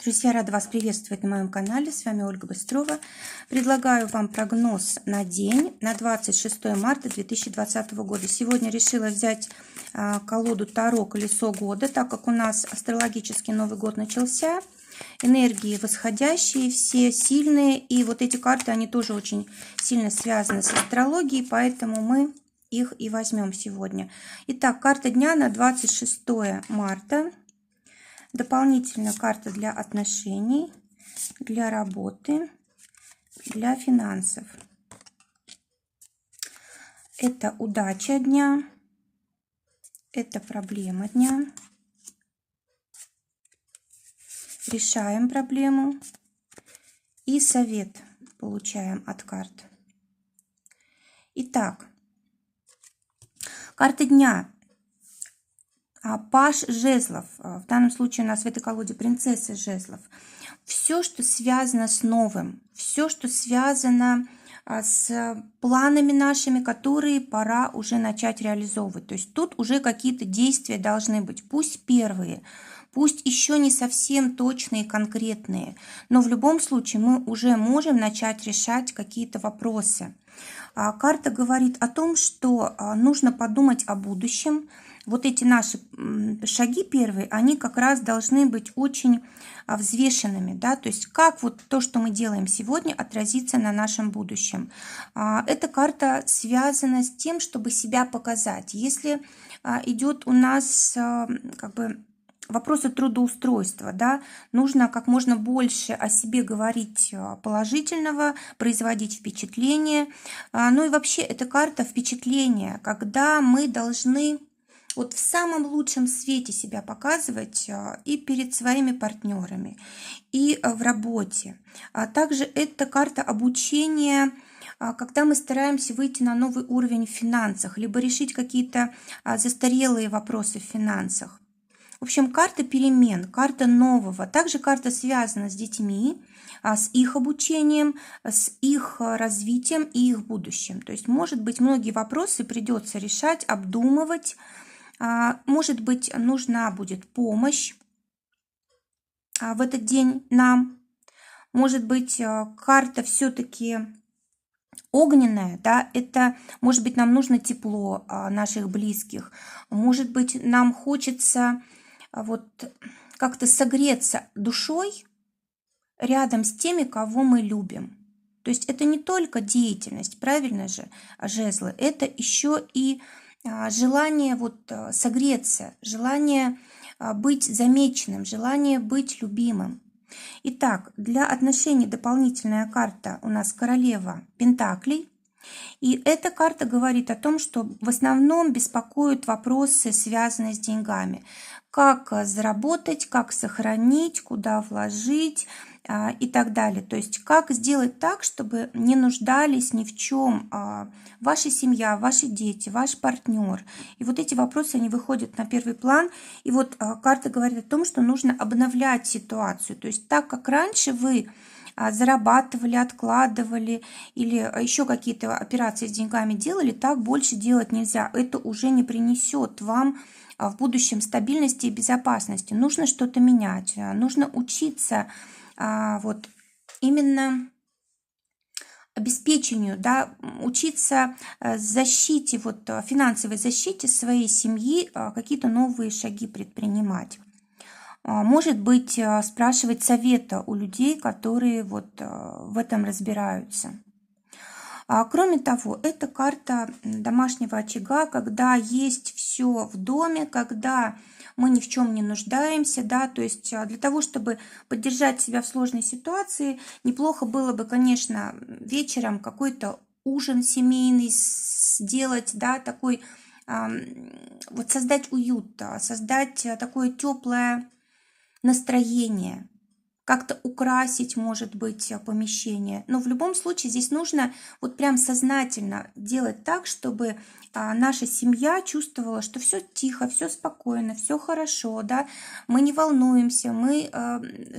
Друзья, рада вас приветствовать на моем канале. С вами Ольга Быстрова. Предлагаю вам прогноз на день, на 26 марта 2020 года. Сегодня решила взять колоду Таро «Колесо года», так как у нас астрологический Новый год начался. Энергии восходящие, все сильные. И вот эти карты, они тоже очень сильно связаны с астрологией, поэтому мы их и возьмем сегодня. Итак, карта дня на 26 марта. Дополнительно карта для отношений, для работы, для финансов. Это удача дня, это проблема дня. Решаем проблему и совет получаем от карт. Итак, карта дня. Паж жезлов, в данном случае у нас в этой колоде принцесса жезлов. Все, что связано с новым, все, что связано с планами нашими, которые пора уже начать реализовывать. То есть тут уже какие-то действия должны быть, пусть первые, пусть еще не совсем точные, конкретные, но в любом случае мы уже можем начать решать какие-то вопросы. Карта говорит о том, что нужно подумать о будущем. Вот эти наши шаги первые, они как раз должны быть очень взвешенными, да, то есть как вот то, что мы делаем сегодня, отразится на нашем будущем. Эта карта связана с тем, чтобы себя показать. Если идет у нас как бы вопросы трудоустройства, да, нужно как можно больше о себе говорить положительного, производить впечатление. Ну и вообще эта карта впечатления, когда мы должны вот в самом лучшем свете себя показывать и перед своими партнерами, и в работе. Также это карта обучения, когда мы стараемся выйти на новый уровень в финансах, либо решить какие-то застарелые вопросы в финансах. В общем, карта перемен, карта нового. Также карта связана с детьми, с их обучением, с их развитием и их будущим. То есть, может быть, многие вопросы придется решать, обдумывать. Может быть, нужна будет помощь в этот день нам. Может быть, карта все-таки огненная, да, это, может быть, нам нужно тепло наших близких. Может быть, нам хочется вот как-то согреться душой рядом с теми, кого мы любим. То есть это не только деятельность, правильно же, жезлы, это еще и желание вот согреться, желание быть замеченным, желание быть любимым. Итак, для отношений дополнительная карта у нас королева Пентаклей. И эта карта говорит о том, что в основном беспокоят вопросы, связанные с деньгами. Как заработать, как сохранить, куда вложить и так далее. То есть как сделать так, чтобы не нуждались ни в чем ваша семья, ваши дети, ваш партнер. И вот эти вопросы, они выходят на первый план. И вот карта говорит о том, что нужно обновлять ситуацию. То есть так, как раньше вы зарабатывали, откладывали или еще какие-то операции с деньгами делали, так больше делать нельзя. Это уже не принесет вам в будущем стабильности и безопасности. Нужно что-то менять, нужно учиться вот именно обеспечению, да, учиться защите, вот финансовой защите своей семьи, какие-то новые шаги предпринимать. Может быть, спрашивать совета у людей, которые вот в этом разбираются. Кроме того, это карта домашнего очага, когда есть все в доме, когда мы ни в чем не нуждаемся, да, то есть для того, чтобы поддержать себя в сложной ситуации, неплохо было бы, конечно, вечером какой-то ужин семейный сделать, да, такой, вот создать уют, создать такое теплое настроение, как-то украсить, может быть, помещение. Но в любом случае здесь нужно вот прям сознательно делать так, чтобы наша семья чувствовала, что все тихо, все спокойно, все хорошо, да, мы не волнуемся, мы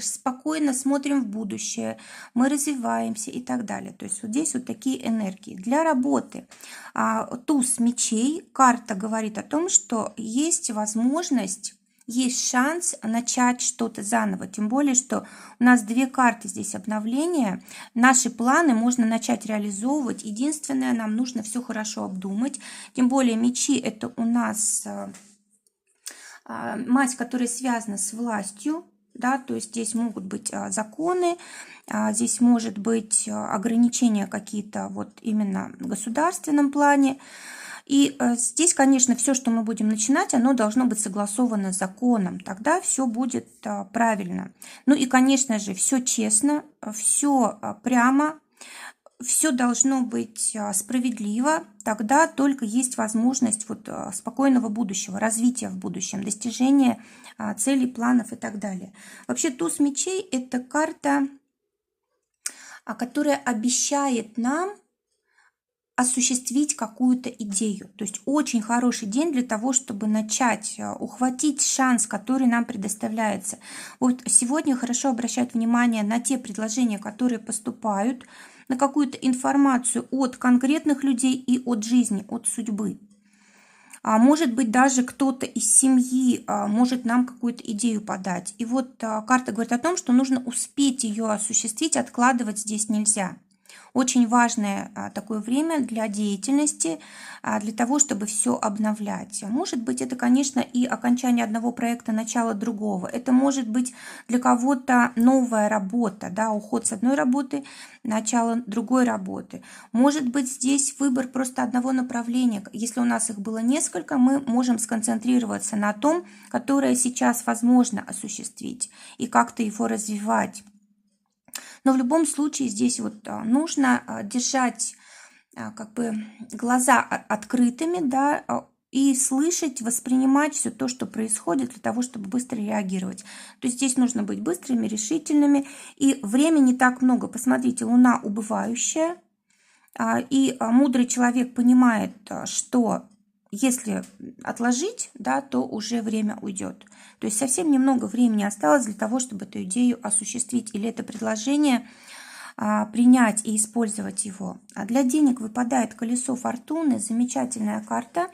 спокойно смотрим в будущее, мы развиваемся и так далее. То есть вот здесь вот такие энергии. Для работы туз мечей, карта говорит о том, что есть возможность есть шанс начать что-то заново. Тем более, что у нас две карты здесь обновления. Наши планы можно начать реализовывать. Единственное, нам нужно все хорошо обдумать. Тем более мечи — это у нас мать, которая связана с властью. Да, то есть здесь могут быть законы, здесь может быть ограничения какие-то вот именно в государственном плане. И здесь, конечно, все, что мы будем начинать, оно должно быть согласовано с законом. Тогда все будет правильно. Ну и, конечно же, все честно, все прямо, все должно быть справедливо. Тогда только есть возможность вот спокойного будущего, развития в будущем, достижения целей, планов и так далее. Вообще туз мечей – это карта, которая обещает нам осуществить какую-то идею. То есть очень хороший день для того, чтобы начать, ухватить шанс, который нам предоставляется. Вот сегодня хорошо обращать внимание на те предложения, которые поступают, на какую-то информацию от конкретных людей и от жизни, от судьбы. Может быть, даже кто-то из семьи может нам какую-то идею подать. И вот карта говорит о том, что нужно успеть ее осуществить, откладывать здесь нельзя. Очень важное такое время для деятельности, для того, чтобы все обновлять. Может быть, это, конечно, и окончание одного проекта, начало другого. Это может быть для кого-то новая работа, да, уход с одной работы, начало другой работы. Может быть, здесь выбор просто одного направления. Если у нас их было несколько, мы можем сконцентрироваться на том, которое сейчас возможно осуществить, и как-то его развивать. Но в любом случае здесь вот нужно держать как бы глаза открытыми, да, и слышать, воспринимать все то, что происходит, для того, чтобы быстро реагировать. То есть здесь нужно быть быстрыми, решительными, и времени не так много. Посмотрите, Луна убывающая, и мудрый человек понимает, что если отложить, да, то уже время уйдет. То есть совсем немного времени осталось для того, чтобы эту идею осуществить или это предложение принять и использовать его. А для денег выпадает колесо фортуны, замечательная карта.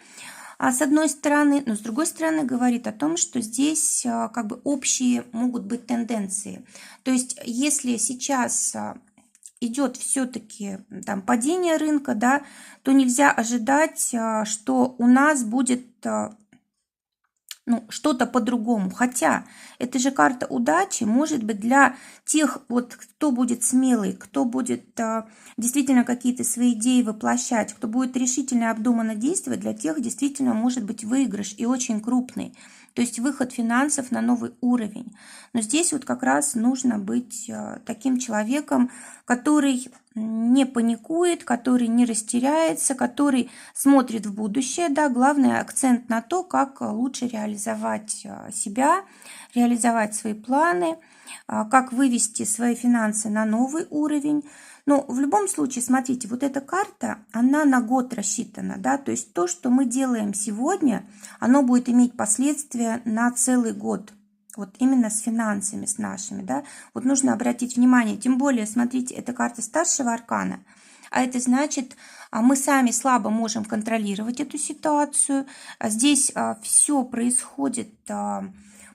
С одной стороны, но с другой стороны говорит о том, что здесь как бы общие могут быть тенденции. То есть если сейчас идет все-таки там падение рынка, да, то нельзя ожидать, что у нас будет что-то по-другому. Хотя это же карта удачи, может быть, для тех, вот, кто будет смелый, кто будет действительно какие-то свои идеи воплощать, кто будет решительно и обдуманно действовать, для тех действительно может быть выигрыш и очень крупный. То есть выход финансов на новый уровень. Но здесь вот как раз нужно быть таким человеком, который не паникует, который не растеряется, который смотрит в будущее. Да, главный акцент на то, как лучше реализовать себя, реализовать свои планы, как вывести свои финансы на новый уровень. Но в любом случае, смотрите, вот эта карта, она на год рассчитана, да, то есть то, что мы делаем сегодня, оно будет иметь последствия на целый год. Вот именно с финансами, с нашими, да. Вот нужно обратить внимание, тем более, смотрите, это карта старшего аркана, а это значит, мы сами слабо можем контролировать эту ситуацию. Здесь все происходит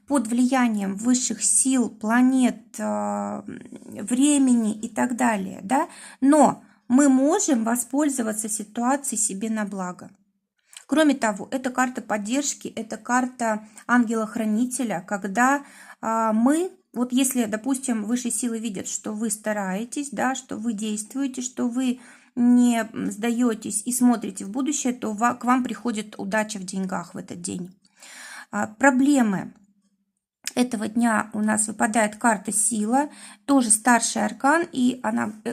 под влиянием высших сил, планет, времени и так далее, да, но мы можем воспользоваться ситуацией себе на благо. Кроме того, это карта поддержки, это карта ангела-хранителя, когда мы, вот если, допустим, высшие силы видят, что вы стараетесь, да, что вы действуете, что вы не сдаетесь и смотрите в будущее, то к вам приходит удача в деньгах в этот день. Проблемы этого дня у нас выпадает карта сила, тоже старший аркан, и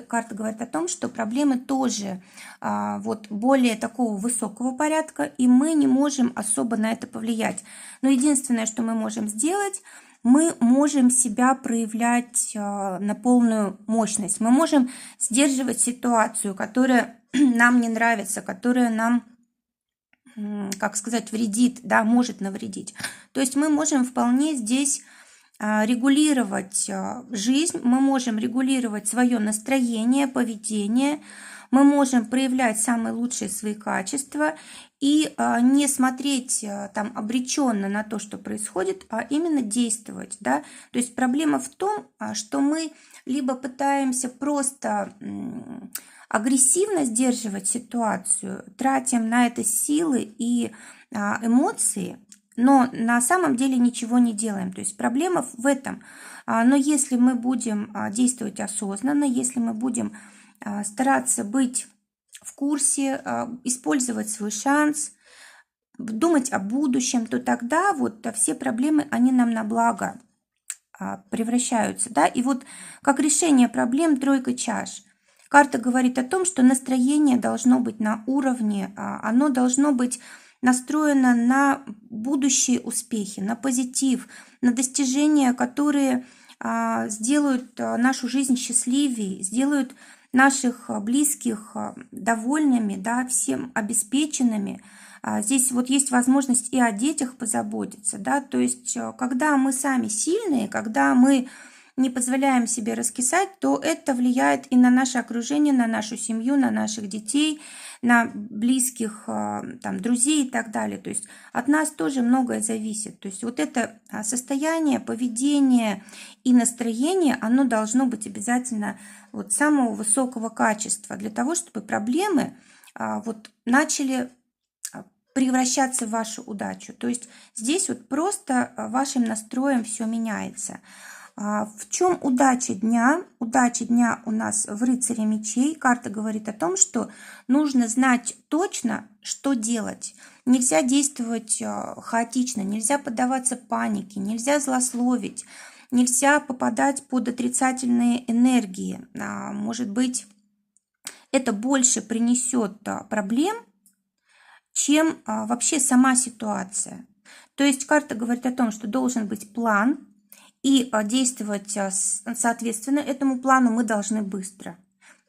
карта говорит о том, что проблемы тоже вот более такого высокого порядка, и мы не можем особо на это повлиять. Но единственное, что мы можем сделать, мы можем себя проявлять на полную мощность. Мы можем сдерживать ситуацию, которая нам не нравится, которая нам, как сказать, вредит, да, может навредить. То есть мы можем вполне здесь регулировать жизнь, мы можем регулировать свое настроение, поведение, мы можем проявлять самые лучшие свои качества и не смотреть там обреченно на то, что происходит, а именно действовать, да. То есть проблема в том, что мы либо пытаемся просто агрессивно сдерживать ситуацию, тратим на это силы и эмоции, но на самом деле ничего не делаем. То есть проблема в этом. Но если мы будем действовать осознанно, если мы будем стараться быть в курсе, использовать свой шанс, думать о будущем, то тогда вот все проблемы, они нам на благо превращаются, да. И вот как решение проблем тройка чаш. Карта говорит о том, что настроение должно быть на уровне, оно должно быть настроено на будущие успехи, на позитив, на достижения, которые сделают нашу жизнь счастливее, сделают наших близких довольными, да, всем обеспеченными. Здесь вот есть возможность и о детях позаботиться, да, то есть когда мы сами сильные, когда мы не позволяем себе раскисать, то это влияет и на наше окружение, на нашу семью, на наших детей, на близких там, друзей и так далее. То есть от нас тоже многое зависит. То есть вот это состояние, поведение и настроение, оно должно быть обязательно вот самого высокого качества для того, чтобы проблемы вот начали превращаться в вашу удачу. То есть здесь вот просто вашим настроем все меняется. В чем удача дня? Удача дня у нас в рыцаре мечей. Карта говорит о том, что нужно знать точно, что делать. Нельзя действовать хаотично, нельзя поддаваться панике, нельзя злословить, нельзя попадать под отрицательные энергии. Может быть, это больше принесет проблем, чем вообще сама ситуация. То есть карта говорит о том, что должен быть план, и действовать соответственно этому плану мы должны быстро.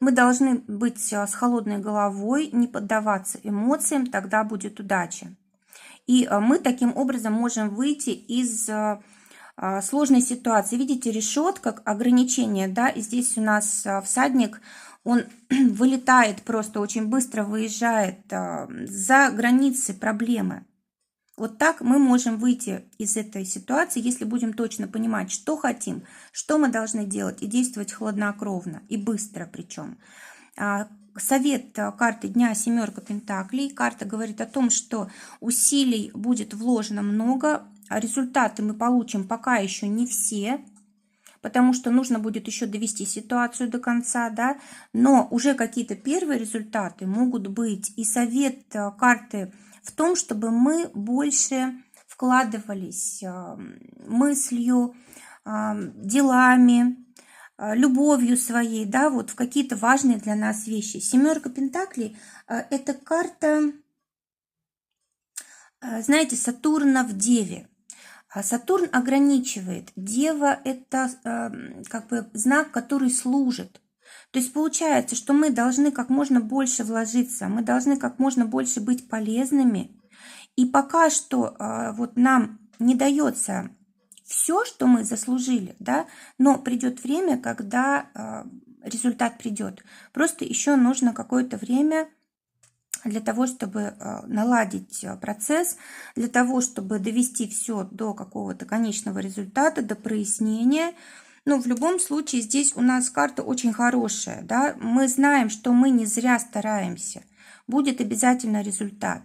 Мы должны быть с холодной головой, не поддаваться эмоциям, тогда будет удача. И мы таким образом можем выйти из сложной ситуации. Видите, решетка, ограничение, да, и здесь у нас всадник, он вылетает просто, очень быстро выезжает за границы проблемы. Вот так мы можем выйти из этой ситуации, если будем точно понимать, что хотим, что мы должны делать, и действовать хладнокровно и быстро причем. Совет карты дня семерка пентаклей. Карта говорит о том, что усилий будет вложено много, а результаты мы получим пока еще не все, потому что нужно будет еще довести ситуацию до конца, да, но уже какие-то первые результаты могут быть. И совет карты в том, чтобы мы больше вкладывались мыслью, делами, любовью своей, да, вот в какие-то важные для нас вещи. Семерка пентаклей – это карта, знаете, Сатурна в Деве. Сатурн ограничивает. Дева – это как бы знак, который служит. То есть получается, что мы должны как можно больше вложиться, мы должны как можно больше быть полезными. И пока что вот нам не дается все, что мы заслужили, да, но придет время, когда результат придет. Просто еще нужно какое-то время для того, чтобы наладить процесс, для того, чтобы довести все до какого-то конечного результата, до прояснения. Но в любом случае здесь у нас карта очень хорошая, да? Мы знаем, что мы не зря стараемся. Будет обязательно результат.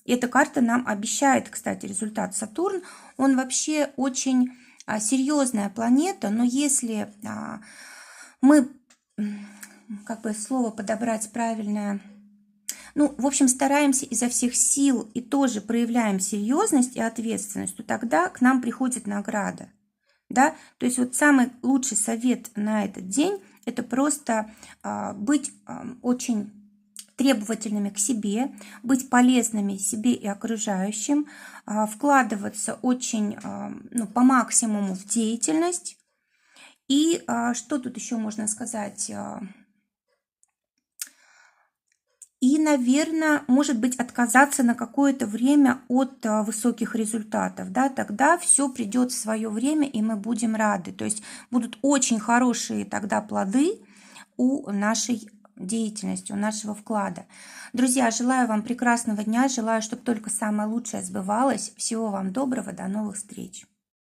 И эта карта нам обещает, кстати, результат. Сатурн, он вообще очень серьезная планета, но если мы, как бы слово подобрать правильное, ну, в общем, стараемся изо всех сил и тоже проявляем серьезность и ответственность, то тогда к нам приходит награда. Да? То есть вот самый лучший совет на этот день – это просто быть очень требовательными к себе, быть полезными себе и окружающим, вкладываться очень по максимуму в деятельность. И что тут еще можно сказать? И, наверное, может быть, отказаться на какое-то время от высоких результатов. Да? Тогда все придет в свое время, и мы будем рады. То есть будут очень хорошие тогда плоды у нашей деятельностью, нашего вклада. Друзья, желаю вам прекрасного дня, желаю, чтобы только самое лучшее сбывалось. Всего вам доброго, до новых встреч.